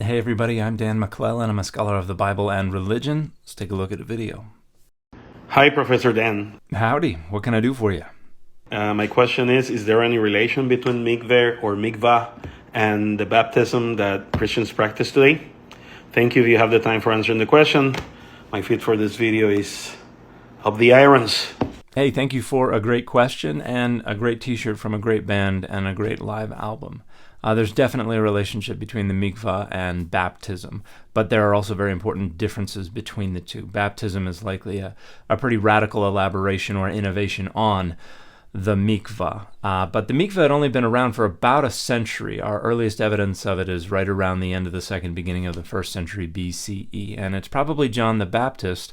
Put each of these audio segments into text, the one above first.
Hey everybody, I'm Dan McClellan. I'm a scholar of the Bible and religion. Let's take a look at a video. Hi, Professor Dan. Howdy, what can I do for you? My question is there any relation between mikveh or mikvah and the baptism that Christians practice today? Thank you if you have the time for answering the question. My fit for this video is Up the Irons. Hey, thank you for a great question and a great t-shirt from a great band and a great live album. There's definitely a relationship between the mikveh and baptism, but there are also very important differences between the two. Baptism is likely a pretty radical elaboration or innovation on the mikveh, but the mikveh had only been around for about a century. Our earliest evidence of it is right around the end of the second, beginning of the first century BCE, and it's probably John the Baptist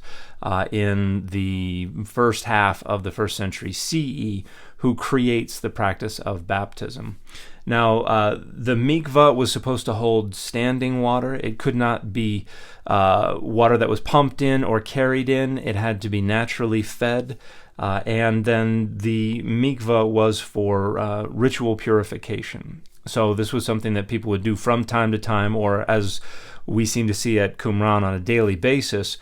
in the first half of the first century CE who creates the practice of baptism. Now, the mikveh was supposed to hold standing water. It could not be water that was pumped in or carried in. It had to be naturally fed. And then the mikveh was for ritual purification. So this was something that people would do from time to time, or as we seem to see at Qumran on a daily basis,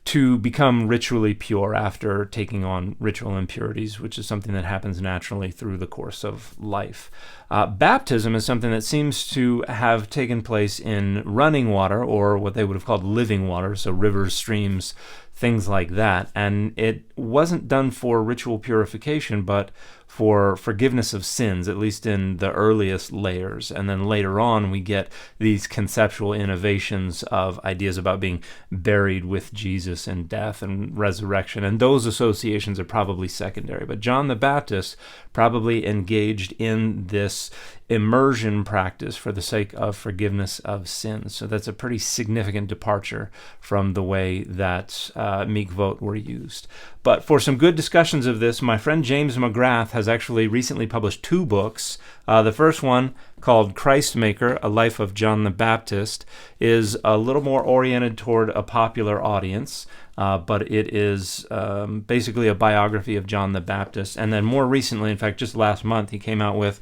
to become ritually pure after taking on ritual impurities, which is something that happens naturally through the course of life. Baptism is something that seems to have taken place in running water, or what they would have called living water, so rivers, streams, things like that. And it wasn't done for ritual purification, but for forgiveness of sins, at least in the earliest layers. And then later on, we get these conceptual innovations of ideas about being buried with Jesus in death and resurrection. And those associations are probably secondary. But John the Baptist probably engaged in this immersion practice for the sake of forgiveness of sins. So that's a pretty significant departure from the way that mikvot were used. But for some good discussions of this, my friend James McGrath has actually recently published 2 books. The first one, called Christmaker, A Life of John the Baptist, is a little more oriented toward a popular audience, but it is basically a biography of John the Baptist. And then more recently, in fact, just last month, he came out with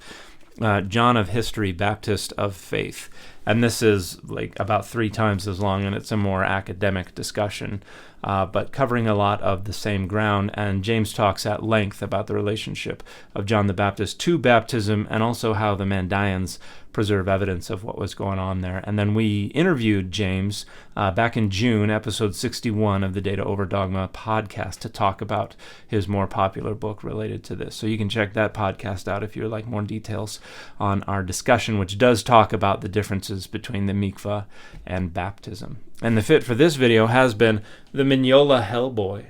John of History, Baptist of Faith. And this is like about 3 times as long, and it's a more academic discussion, but covering a lot of the same ground. And James talks at length about the relationship of John the Baptist to baptism, and also how the Mandaeans preserve evidence of what was going on there. And then we interviewed James back in June, episode 61 of the Data Over Dogma podcast, to talk about his more popular book related to this. So you can check that podcast out if you'd like more details on our discussion, which does talk about the differences between the mikveh and baptism. And the fit for this video has been the Mignola Hellboy.